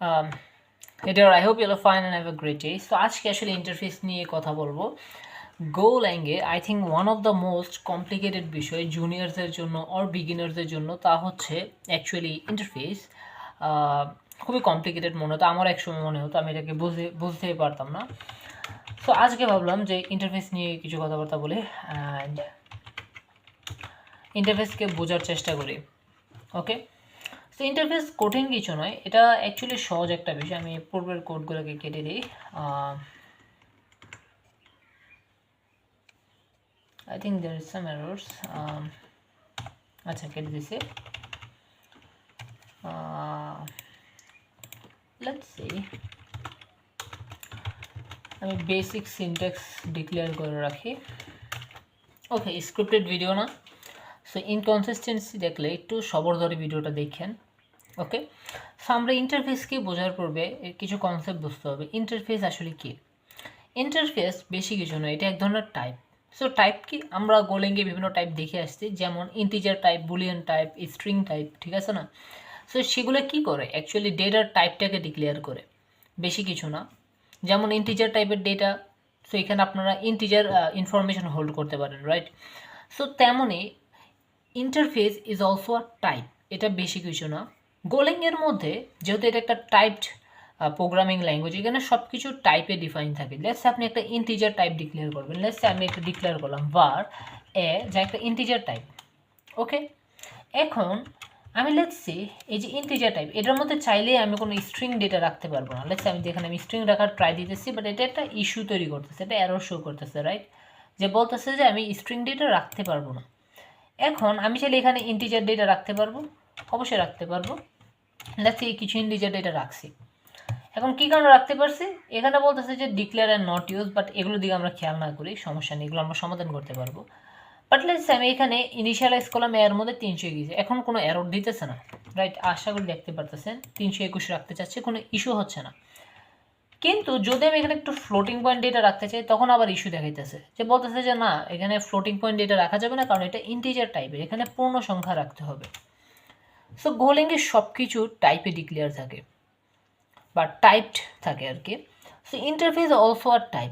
Later, I hope you'll fine and have a great day. So আজকে আসলে interface নিয়ে কথা বলবো। গোল্যাঙ্গে I think one of the most complicated বিষয় জুনিয়রদের জন্য অর বিগিনারদের জন্য তা হচ্ছে অ্যাকচুয়ালি ইন্টারফেস। খুবই কমপ্লিকেটেড মনে হতো, আমার একসময় মনে হতো, আমি এটাকে বুঝতেই পারতাম না। তো আজকে ভাবলাম যে ইন্টারফেস নিয়ে কিছু কথাবার্তা বলি অ্যান্ড ইন্টারফেসকে বোঝার চেষ্টা করি। ওকে, তো ইন্টারফেস কঠিন কিছু নয়, এটা অ্যাকচুয়ালি সহজ একটা বিষয়। আমি পূর্বের কোডগুলোকে কেটে দিই। I think there is some errors. আচ্ছা, কেটে দিছি। Let's see. আমি বেসিক সিনট্যাক্স ডিক্লেয়ার করে রাখি। ওকে, স্ক্রিপ্টেড ভিডিও না, সো ইনকনসিস্টেন্সি দেখলে একটু সবর ধরে ভিডিওটা দেখেন। ওকে, সো আমরা ইন্টারফেসকে বোঝার পূর্বে কিছু কনসেপ্ট বুঝতে হবে। ইন্টারফেস আসলে কি? ইন্টারফেস বেশি কিছু নয়, এটা এক ধরনের টাইপ। সো টাইপ কি? আমরা গোল্যাঙ্গে বিভিন্ন টাইপ দেখে আসছি, যেমন integer type, Boolean type, string type, ঠিক আছে না? সো সেগুলো কি করে? অ্যাকচুয়ালি ডেটার টাইপটাকে ডিক্লেয়ার করে, বেশি কিছু না। যেমন ইন্টিজার টাইপের ডেটা, সো এখানে আপনারা ইন্টিজার ইনফরমেশন হোল্ড করতে পারেন, রাইট? সো তেমনই interface is also a type, এটা বেশি কিছু না। গোল্যাঙ্গের মধ্যে যেহেতু এটা একটা টাইপড প্রোগ্রামিং ল্যাঙ্গুয়েজ, এখানে সব কিছু টাইপে ডিফাইন থাকে। লেটস আপনি একটা ইন্টিজার টাইপ ডিক্লেয়ার করবেন। লেটস আমি একটা ডিক্লেয়ার করলাম var এ, যা একটা ইন্টিজার টাইপ। ওকে, এখন আমি লেটসি এই যে ইন্টিজার টাইপ, এটার মধ্যে চাইলে আমি কোনো স্ট্রিং ডেটা রাখতে পারবো না। লেটস আমি যেখানে আমি স্ট্রিং রাখার ট্রাই দিতেছি, বাট এটা একটা ইস্যু তৈরি করতেছে, এটা এরর শো করতেছে, রাইট? যে বলতেছে যে আমি স্ট্রিং ডেটা রাখতে পারবো না। এখন আমি চাইলে এখানে ইন্টিজার ডেটা রাখতে পারবো, অবশ্যই রাখতে পারবো। লেটস এই কিছু ইন্টিজার ডেটা রাখছি। এখন কী কারণে রাখতে পারছি? এখানে বলতেছে যে declare and not use, but এগুলোর দিকে আমরা খেয়াল না করি, সমস্যা নেই, এগুলো আমরা সমাধান করতে পারবো। বাট লেটস আমি এখানে ইনিশিয়ালাইজ করলাম, এর মধ্যে 300 গিয়েছে, এখন কোনো এরর দিতেছে না, রাইট? আশা করি দেখতে পারতেছেন 321 রাখতে চাচ্ছে, কোনো ইস্যু হচ্ছে না। কিন্তু যদি আমি এখানে একটু ফ্লোটিং পয়েন্ট ডেটা রাখতে চাই, তখন আবার ইস্যু দেখাইতেছে, যে বলতেছে যে না, এখানে ফ্লোটিং পয়েন্ট ডেটা রাখা যাবে না, কারণ এটা ইন্টিজার টাইপের, এখানে পূর্ণ সংখ্যা রাখতে হবে। সো গোল্যাঙ্গে সব কিছু টাইপে ডিক্লেয়ার থাকে বা টাইপড থাকে আর কি। সো ইন্টারফেস অলসো আর টাইপ।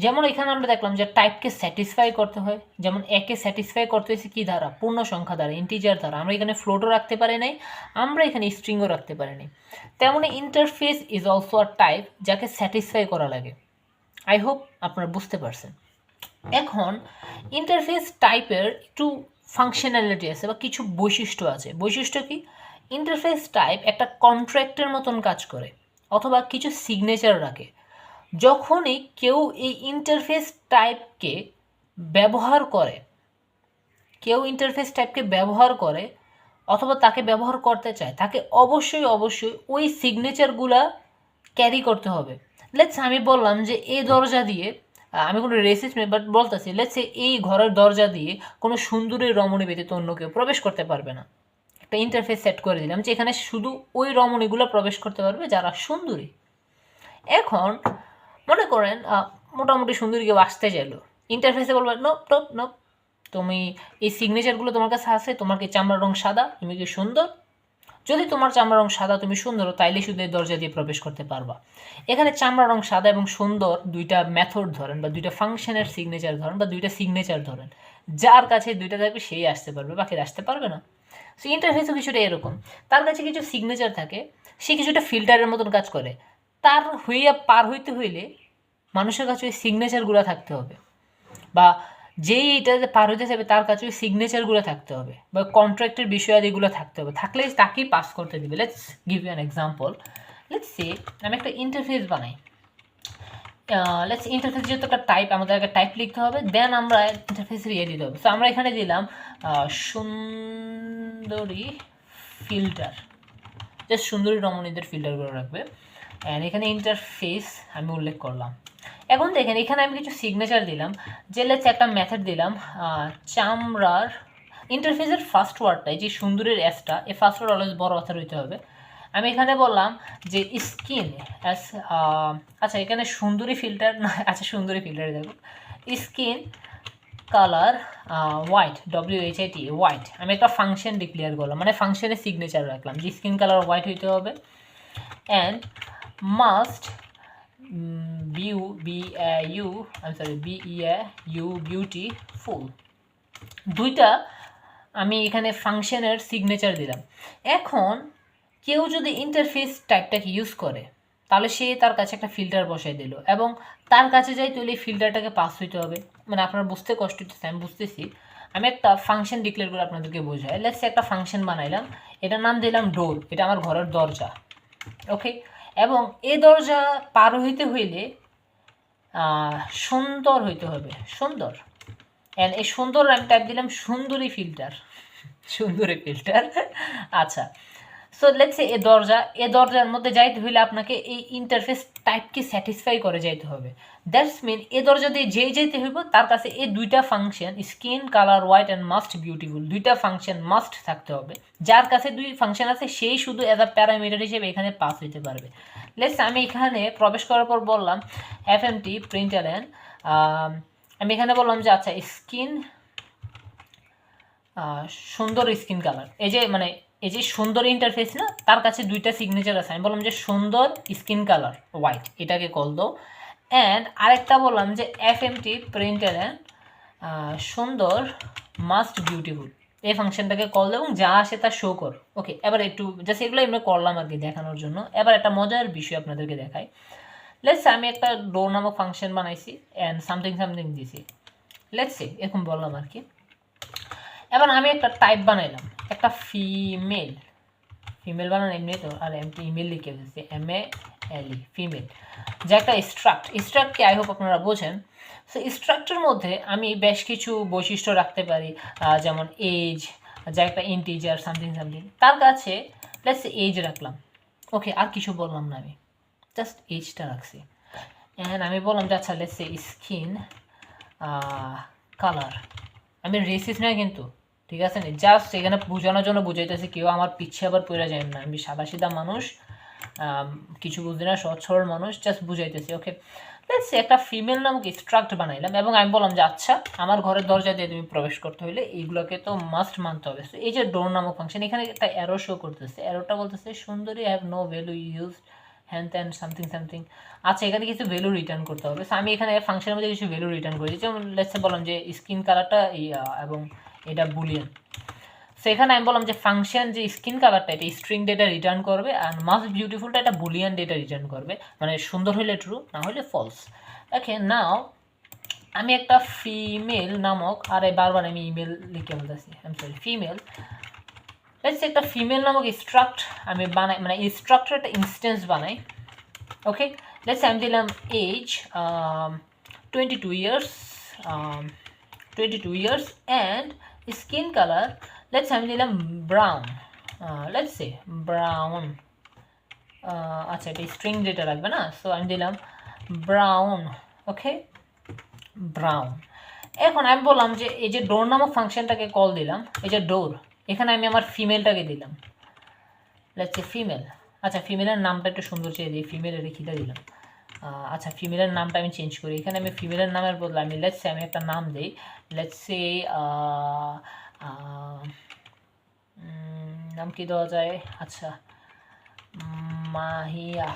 যেমন এখানে আমরা দেখলাম যে টাইপকে স্যাটিসফাই করতে হয়, যেমন একে স্যাটিসফাই করতে হয়েছে কী দ্বারা? পূর্ণ সংখ্যা দ্বারা, ইন্টিজার দ্বারা। আমরা এখানে ফ্লোটও রাখতে পারি নাই, আমরা এখানে স্ট্রিংও রাখতে পারি নাই। তেমনই ইন্টারফেস ইজ অলসো আর টাইপ, যাকে স্যাটিসফাই করা লাগে। আই হোপ আপনারা বুঝতে পারছেন। এখন ইন্টারফেস টাইপের একটু ফাংশনালিটি আছে বা কিছু বৈশিষ্ট্য আছে। বৈশিষ্ট্য কি? ইন্টারফেস টাইপ একটা কন্ট্রাক্টের মতন কাজ করে, অথবা কিছু সিগনেচার রাখে। যখনই কেউ এই ইন্টারফেস টাইপকে ব্যবহার করে, অথবা তাকে ব্যবহার করতে চায়, তাকে অবশ্যই ওই সিগনেচারগুলা ক্যারি করতে হবে। লেটস আমি বললাম যে এই দরজা দিয়ে, আমি কোনো রেসিস্ট নেই, বাট বলতেছি লেটস এই ঘরের দরজা দিয়ে কোনো সুন্দরী রমণী ব্যতীত অন্য কেউ প্রবেশ করতে পারবে না। একটা ইন্টারফেস সেট করে দিলাম যে এখানে শুধু ওই রমণীগুলো প্রবেশ করতে পারবে যারা সুন্দরী। এখন মনে করেন মোটামুটি সুন্দরী কেউ আসতে চাইলো, ইন্টারফেসে বলবে নো টোপ নো, তুমি এই সিগনেচারগুলো তোমার কাছে আছে, তোমার কি চামড়ার রং সাদা, তুমি কি সুন্দর? যদি তোমার চামড়ার রং সাদা, তুমি সুন্দর, তাইলে শুধু এই দরজা দিয়ে প্রবেশ করতে পারবা। এখানে চামড়ার রং সাদা এবং সুন্দর দুইটা মেথড ধরেন, বা দুইটা ফাংশনের সিগনেচার ধরেন, বা দুইটা সিগনেচার ধরেন, যার কাছে দুইটা থাকবে সেই আসতে পারবে, বাকিরা আসতে পারবে না। সো ইন্টারফেসও কিছুটা এরকম, তার কাছে কিছু সিগনেচার থাকে, সে কিছুটা ফিল্টারের মতন কাজ করে। তার পার হইতে হইলে মানুষের কাছে ওই সিগনেচারগুলো থাকতে হবে, বা যেই এইটাতে পার হইতে যাবে তার কাছে ওই সিগনেচারগুলো থাকতে হবে, বা কন্ট্রাক্টের বিষয়াদিগুলো থাকতে হবে, থাকলেই তাকেই পাস করতে দেবে। Let's give you an example. Let's say আমি একটা ইন্টারফেস বানাই। লেটস ইন্টারফেস যেহেতু একটা টাইপ, আমাদের একটা টাইপ লিখতে হবে, দেন আমরা ইন্টারফেসের ইয়ে দিতে হবে। সো আমরা এখানে দিলাম সুন্দরী ফিল্টার, জাস্ট সুন্দরী রমণীদের ফিল্টার করে রাখবে। অ্যান্ড এখানে ইন্টারফেস আমি উল্লেখ করলাম। এখন দেখেন এখানে আমি কিছু সিগনেচার দিলাম, যে লেটস একটা মেথড দিলাম চামড়ার। ইন্টারফেসের ফার্স্ট ওয়ার্ডটাই যে সুন্দরীর এসটা, এই ফার্স্ট ওয়ার্ড অলওয়েজ বড় অর্থ হইতে হবে। আমি এখানে বললাম যে স্কিন অ্যাস, আচ্ছা এখানে সুন্দরী ফিল্টার না, আচ্ছা সুন্দরী ফিল্টারে দেখো, skin colour white, WHIT white. আমি একটা ফাংশন ডিক্লেয়ার করলাম, মানে ফাংশনের সিগনেচার রাখলাম যে স্কিন কালার হোয়াইট হইতে হবে। And must beautiful. দুইটা আমি এখানে ফাংশনের সিগনেচার দিলাম। এখন কেউ যদি ইন্টারফেস টাইপটাকে ইউজ করে তাহলে সে তার কাছে একটা ফিল্টার বসাই দিল এবং তার কাছে যাই তাহলে এই ফিল্টারটাকে পাস হইতে হবে। মানে আপনার বুঝতে কষ্ট হচ্ছে, আমি বুঝতেছি। আমি একটা ফাংশন ডিক্লেয়ার করে আপনাদেরকে বোঝাই। লেটস একটা ফাংশন বানাইলাম, এটার নাম দিলাম ডোর, এটা আমার ঘরের দরজা। ওকে, এবং এই দরজা পার হইতে হইলে সুন্দর হইতে হবে, সুন্দর। অ্যান্ড এই সুন্দর আমি টাইপ দিলাম সুন্দরী ফিল্টার, সুন্দরী ফিল্টার। আচ্ছা, সো লেটস সে এ দরজার মধ্যে যাইতে হইলে আপনাকে এই ইন্টারফেস টাইপকে স্যাটিসফাই করে যাইতে হবে। দ্যাটস মিন এ দরজা দিয়ে যেই যাইতে হইব তার কাছে এই দুইটা function skin colour white and must beautiful দুইটা ফাংশন মাস্ট থাকতে হবে। যার কাছে দুই ফাংশন আছে সেই শুধু অ্যাজ আ প্যারামিটার হিসেবে এখানে পাস হইতে পারবে। লেটস আমি এখানে প্রবেশ করার পর বললাম fmt println, আমি এখানে বললাম যে আচ্ছা স্কিন সুন্দর স্কিন কালার, এই যে সুন্দর ইন্টারফেস না, তার কাছে দুইটা সিগনেচার আছে। আমি বললাম যে সুন্দর স্কিন কালার হোয়াইট, এটাকে কল দো। অ্যান্ড আরেকটা বললাম যে fmt println সুন্দর মাস্ট বিউটিফুল, এই ফাংশনটাকে কল দো এবং যা আসে তা শো কর। ওকে, এবার একটু জাস্ট এগুলো এমনি করলাম আর কি দেখানোর জন্য। এবার একটা মজার বিষয় আপনাদেরকে দেখাই। লেটস আমি একটা ডোর নামক ফাংশন বানাইছি অ্যান্ড সামথিং দিছি, লেটস সে এরকম বললাম আর কি। এবার আমি একটা টাইপ বানাইলাম, একটা ফিমেল বানানো এমনি তো, আর এমটি ইমেল লিখে দিচ্ছি MALE ফিমেল, যে একটা স্ট্রাক্টকে আই হোপ আপনারা বোঝেন। সো স্ট্রাক্টের মধ্যে আমি বেশ কিছু বৈশিষ্ট্য রাখতে পারি, যেমন এজ, যা একটা ইন্টিজার সামথিং, তার কাছে লেটস এজ রাখলাম। ওকে, আর কিছু বললাম না, আমি জাস্ট এজটা রাখছি। অ্যান্ড আমি বললাম যে আচ্ছা লেটস স্কিন কালার, আমি রেসিস নয় কিন্তু, ঠিক আছে না, জাস্ট এখানে বোঝানোর জন্য বুঝাইতেছি, কেউ আমার পিছিয়ে আবার পড়ে যায় না। আমি সাদাসিধা মানুষ, কিছু বুঝি না, সহজ সরল মানুষ, জাস্ট বুঝাইতেছি। ওকে, লেটস সে একটা ফিমেল নামক স্ট্রাক্ট বানাইলাম এবং আমি বললাম যে আচ্ছা আমার ঘরের দরজা দিয়ে তুমি প্রবেশ করতে হলে এইগুলোকে তো মাস্ট মানতে হবে। সো এই যে ডোর নামক ফাংশন, এখানে একটা অ্যারো শো করতেছে, অ্যারোটা বলতেছে সুন্দরী হ্যাভ নো ভ্যালু ইউজ হ্যান ত্যান সামথিং। আচ্ছা, এখানে কিছু ভ্যালু রিটার্ন করতে হবে। সো আমি এখানে ফাংশনের মধ্যে কিছু ভ্যালু রিটার্ন করেছি, যেমন লেটস সে বললাম যে স্কিন কালারটা এবং এটা বুলিয়ান। সো এখানে আমি বললাম যে ফাংশন যে স্কিন কালারটা এটা স্ট্রিং ডেটা রিটার্ন করবে আর মাস্ট বিউটিফুলটা এটা বুলিয়ান ডেটা রিটার্ন করবে, মানে সুন্দর হলে ট্রু, না হলে ফলস। ওকে, নাও আমি একটা ফিমেল নামক, আর বারবার আমি ইমেল লিখে বলতেছি, ফিমেল, লেটস একটা ফিমেল নামক স্ট্রাক্ট আমি বানাই, মানে স্ট্রাক্টের একটা ইনস্টেন্স বানাই। ওকে, লেটস আমি দিলাম age 22 years and skin colour let's আমি দিলাম ব্রাউন, লেটস সে ব্রাউন। আচ্ছা, এটা স্ট্রিং ডেটা রাখবে না, সো আমি দিলাম ব্রাউন। ওকে, ব্রাউন। এখন আমি বললাম যে এই যে ডোর নামক ফাংশনটাকে কল দিলাম, এই যে ডোর, এখানে আমি আমার ফিমেলটাকে দিলাম, লেটস সে ফিমেল। আচ্ছা, ফিমেলের নামটা একটু সুন্দর চেয়ে দিই, ফিমেলের রেখিটা দিলাম। আচ্ছা, ফিমেলের নামটা আমি চেঞ্জ করি, এখানে আমি ফিমেলের নামের বদলে আমি লেটস সে আমি একটা নাম দিই, লেটস সে নাম কি দেওয়া যায়, আচ্ছা মাহিয়া,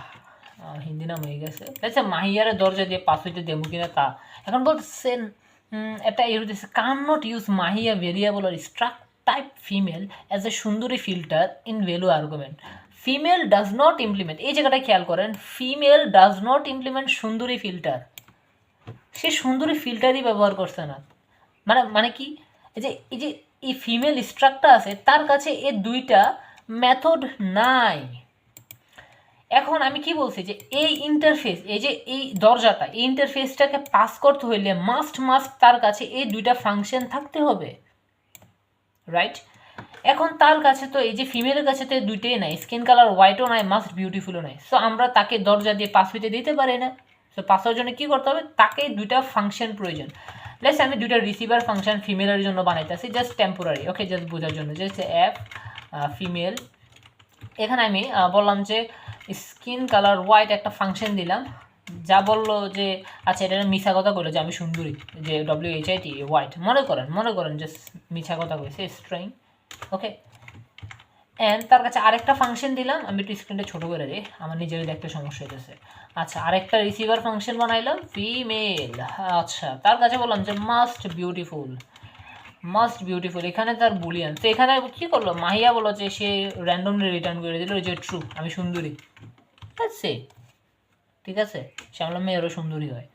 হিন্দি নাম হয়ে গেছে। আচ্ছা, মাহিয়ার দরজা দিয়ে পাস হইতে দেবো কিনা তা। এখন বলতেছেন একটা এর দিচ্ছে, can not use Mahiya variable আর struct type female as a সুন্দরী filter in value argument. Female does not implement, এই জায়গাটা খেয়াল করেন, ফিমেল ডাজ নট ইমপ্লিমেন্ট সুন্দরী ফিল্টার, সে সুন্দরী ফিল্টারই ব্যবহার করছে না। মানে কি, এই যে এই ফিমেল স্ট্রাক্টটা আছে তার কাছে এই দুইটা মেথড নাই। এখন আমি কি বলছি যে এই ইন্টারফেস, এই যে এই দরজাটা, এই ইন্টারফেসটাকে পাস করতে হইলে মাস্ট তার কাছে এই দুইটা ফাংশন থাকতে হবে, রাইট? এখন তার কাছে তো এই যে ফিমেলের কাছে তো দুইটাই নাই, স্কিন কালার হোয়াইটও নাই, মাস্ট বিউটিফুলও নাই। সো আমরা তাকে দরজা দিয়ে পাস হইতে দিতে পারি না। সো পাস হওয়ার জন্য কী করতে হবে, তাকে দুইটা ফাংশন প্রয়োজন। লেটস আমি দুইটা রিসিভার ফাংশন ফিমেলের জন্য বানাইতেছি, জাস্ট টেম্পোরারি, ওকে, জাস্ট বোঝার জন্য, জাস্ট ফিমেল। এখানে আমি বললাম যে স্কিন কালার হোয়াইট একটা ফাংশন দিলাম, যা বললো যে আচ্ছা এটা মিছা কথা বললো যে আমি সুন্দরী, যে WHIT হোয়াইট, মনে করেন যে মিছা কথা কইছে, স্ট্রিং। ওকে, অ্যান্ড তার কাছে আরেকটা ফাংশন দিলাম, আমি একটু স্ক্রিনটা ছোটো করে দিই, আমার নিজেরই দেখতে সমস্যা হইতেছে। আচ্ছা, আরেকটা রিসিভার ফাংশন বানাইলাম ফিমেল। আচ্ছা, তার কাছে বললাম যে মাস্ট বিউটিফুল, এখানে তার বুলিয়ান। তো এখানে কী করলো, মাহিয়া বলো যে সে র্যান্ডমলি রিটার্ন করে দিল যে ট্রু, আমি সুন্দরী। সে ঠিক আছে, শ্যামলা মেয়েরও সুন্দরী হয়,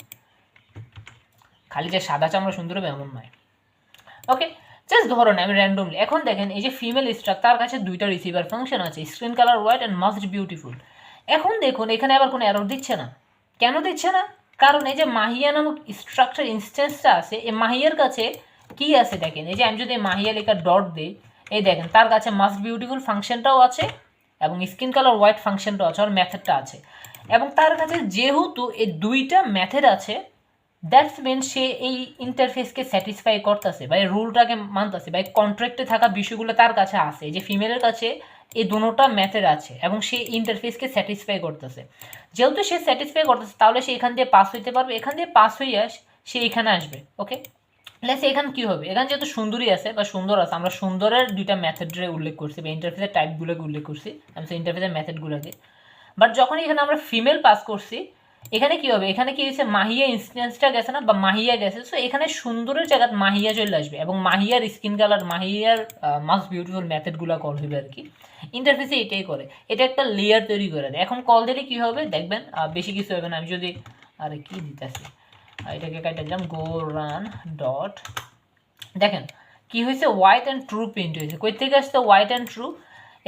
খালি যে সাদা চামড়া সুন্দর হবে এমন নয়। ওকে, জাস্ট ধরুন আমি র্যান্ডমলি, এখন দেখেন এই যে ফিমেল স্ট্রাক, তার কাছে দুইটা রিসিভার ফাংশন আছে, screen colour white and must beautiful. এখন দেখুন এখানে আবার কোনো এরর দিচ্ছে না। কেন দিচ্ছে না? কারণ এই যে মাহিয়া নামক স্ট্রাকচার ইনস্ট্যান্সটা আছে, এই মাহিয়ার কাছে কি আছে দেখেন, এই যে আমি যদি মাহিয়া লেখা ডট দিই, এই দেখেন তার কাছে মাস্ট বিউটিফুল ফাংশনটাও আছে এবং স্কিন কালার হোয়াইট ফাংশনটাও আছে, আর মেথডটা আছে। এবং তার কাছে যেহেতু এই দুইটা মেথড আছে, দ্যাটস মিন সে এই ইন্টারফেসকে স্যাটিসফাই করতেছে বা এই রুলটাকে মানতেছে বা এই কন্ট্রাক্টে থাকা বিষয়গুলো তার কাছে আছে, যে ফিমেলের কাছে এই দুটোটা মেথড আছে এবং সে ইন্টারফেসকে স্যাটিসফাই করতেছে। যেহেতু সে স্যাটিসফাই করতেছে, তাহলে সে এখান দিয়ে পাস হইতে পারবে, এখান দিয়ে পাস হয়ে সে এখানে আসবে। ওকে, লেটস এখানে কী হবে, এখানে যেহেতু সুন্দরী আছে বা সুন্দর আছে, আমরা সুন্দরের দুইটা মেথডে উল্লেখ করছি বা ইন্টারফেসের টাইপগুলোকে উল্লেখ করছি, আমি সেই ইন্টারফেসের মেথডগুলোকে। বাট যখন এখানে আমরা ফিমেল পাস করছি, এখানে কি হবে, এখানে কি হয়েছে, মাহিয়া ইনস্ট্যান্সটা গেছে না বা মাহিয়া গেছে, সো এখানে সুন্দরের জায়গায় মাহিয়া চলে আসবে এবং মাহিয়ার স্কিন কালার, মাহিয়ার মাস্ট বিউটিফুল মেথডগুলো কল হবে আর কি। ইন্টারফেসে এটাই করে, এটা একটা লেয়ার তৈরি করে দেয়। এখন কল দিলে কী হবে দেখবেন, বেশি কিছু হবে না। আমি যদি আরে কি দিতেছি, এটাকে কাটা দিলাম গো রান ডট, দেখেন কি হয়েছে, হোয়াইট অ্যান্ড ট্রু প্রিন্ট হয়েছে। কই থেকে আসছে হোয়াইট অ্যান্ড ট্রু,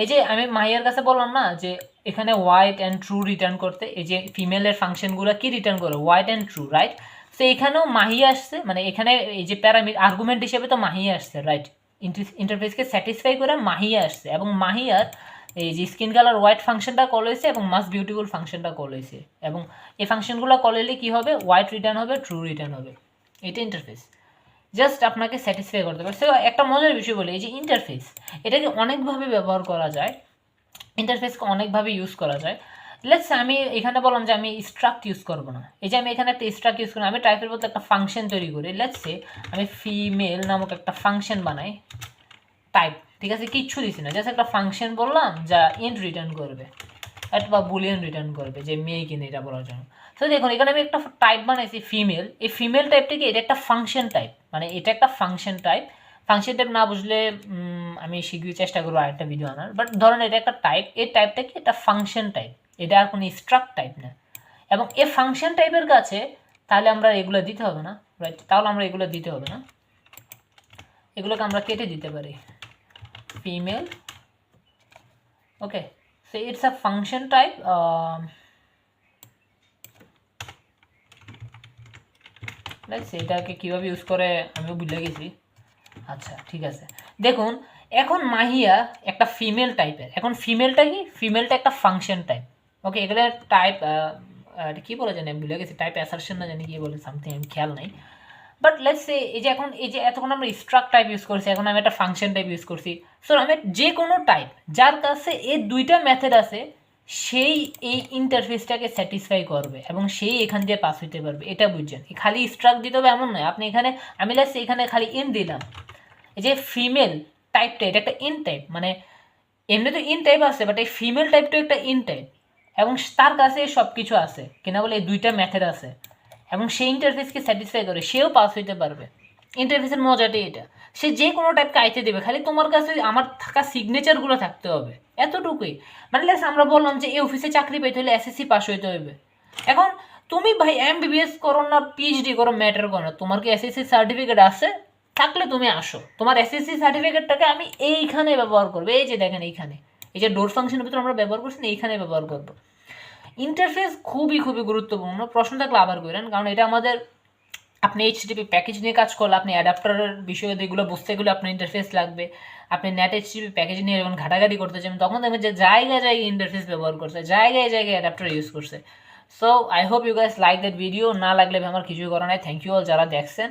এই যে আমি মাহিয়ার কাছে বললাম না যে এখানে হোয়াইট অ্যান্ড ট্রু রিটার্ন করতে, এই যে ফিমেলের ফাংশনগুলো কি রিটার্ন করে, হোয়াইট অ্যান্ড ট্রু, রাইট? তো এখানেও মাহিয়া আসছে, মানে এখানে এই যে প্যারামিটার আর্গুমেন্ট হিসেবে তো মাহিয়া আসছে, রাইট? ইন্টারফেসকে স্যাটিসফাই করে মাহিয়া আসছে এবং মাহিয়ার এই যে স্কিন কালার হোয়াইট ফাংশনটা কল হয়েছে এবং মাস্ট বিউটিফুল ফাংশনটা কল হয়েছে, এবং এই ফাংশনগুলো কল হলে কী হবে, হোয়াইট রিটার্ন হবে, ট্রু রিটার্ন হবে। এটা ইন্টারফেস জাস্ট আপনাকে স্যাটিসফাই করতে পারে। সো একটা মজার বিষয় বলি, এই যে ইন্টারফেস, এটাকে অনেকভাবে ব্যবহার করা যায়, ইন্টারফেসকে অনেকভাবে ইউজ করা যায়। লেটস আমি এখানে বললাম যে আমি স্ট্রাক্ট ইউজ করবো না, এই যে আমি এখানে একটা স্ট্রাক্ট ইউজ করি, আমি টাইপের বলতে একটা ফাংশন তৈরি করি। লেটস সে আমি ফিমেল নামক একটা ফাংশন বানাই, টাইপ, ঠিক আছে, কিচ্ছু দিছি না, জাস্ট একটা ফাংশন বললাম যা ইন্ট রিটার্ন করবে বা বুলিয়ান রিটার্ন করবে যে মেয়ে কিনে, এটা বলার জন্য। তো দেখুন এখানে আমি একটা টাইপ বানাইছি ফিমেল, এই ফিমেল টাইপটা কি, এটা একটা ফাংশন টাইপ, মানে এটা একটা ফাংশন টাইপ। ফাংশন টাইপ না বুঝলে আমি শীঘ্রই চেষ্টা করবো আরেকটা ভিডিও আনার। বাট ধরেন এটা একটা টাইপ, এই টাইপটা কি, এটা ফাংশন টাইপ, এটা আর কোনো স্ট্রাক্ট টাইপ না। এবং এই ফাংশন টাইপের কাছে তাহলে আমরা এগুলো দিতে হবে না, রাইট? তাহলে আমরা এগুলো দিতে হবে না, এগুলোকে আমরা কেটে দিতে পারি, female. Okay, so it's a function type. এটাকে কীভাবে ইউজ করে আমিও বুঝে গেছি। আচ্ছা ঠিক আছে, দেখুন এখন মাহিয়া একটা ফিমেল টাইপের, এখন ফিমেলটা কি, ফিমেলটা একটা ফাংশন টাইপ। ওকে, এগুলো টাইপ কী বলে জানি আমি ভুলে গেছি, টাইপ অ্যাসারশন না জানি কী বলে সামথিং, আমি খেয়াল নাই। বাট লেটস সে এই যে এখন এই যে এতক্ষণ আমরা স্ট্রাক্ট টাইপ ইউজ করছি, এখন আমি একটা ফাংশন টাইপ ইউজ করছি। সো আমি যে কোনো টাইপ যার কাছে এই দুইটা মেথড আছে, সেই এই ইন্টারফেসটাকে স্যাটিসফাই করবে এবং সেই এখান দিয়ে পাস হইতে পারবে, এটা বুঝছেন? খালি স্ট্রাক্ট দিতে হবে এমন নয়। আপনি এখানে আমি লেটস এখানে খালি ইন দিলাম, এই যে ফিমেল টাইপটা এটা একটা ইন টাইপ, মানে এমনি তো ইন টাইপ আছে, বাট এই ফিমেল টাইপটা একটা ইন টাইপ এবং তার কাছে সব কিছু আছে কিনা বলে এই দুইটা মেথড আছে এবং সেই ইন্টারফেসকে স্যাটিসফাই করে সেও পাস হইতে পারবে। ইন্টারফেসের মজাটাই এটা, সে যে কোনো টাইপকে আইতে দেবে, খালি তোমার কাছে আমার থাকা সিগনেচারগুলো থাকতে হবে, এতটুকুই। মানে লেস আমরা বললাম যে এই অফিসে চাকরি পেতে হলে এসএসসি পাস হইতে হবে। এখন তুমি ভাই এমবিবিএস করো না পিএইচডি করো, ম্যাটার করো না, তোমার কি এসএসসি সার্টিফিকেট আছে, থাকলে তুমি আসো, তোমার এসএসসি সার্টিফিকেটটাকে আমি এইখানে ব্যবহার করবো। এই যে দেখেন এইখানে, এই যে ডোর ফাংশনের ভিতরে আমরা ব্যবহার করছি না, এইখানে ব্যবহার করবো। ইন্টারফেস খুবই খুবই গুরুত্বপূর্ণ, প্রশ্ন থাকলে আবার করেন, কারণ এটা আমাদের, আপনি এইচটিটিপি প্যাকেজ নিয়ে কাজ করলে আপনি অ্যাডাপ্টারের বিষয়ে এগুলো বুঝতে গেলে আপনার ইন্টারফেস লাগবে। আপনি নেট এইচটিটিপি প্যাকেজ নিয়ে যখন ঘাটাঘাটি করতে চান তখন দেখবেন যে জায়গায় জায়গায় ইন্টারফেস ব্যবহার করছে, জায়গায় জায়গায় অ্যাডাপ্টার ইউজ করছে। So I hope you guys like that video, না লাগলে আমার কিছুই করার নাই। থ্যাংক ইউ অল যারা দেখছেন।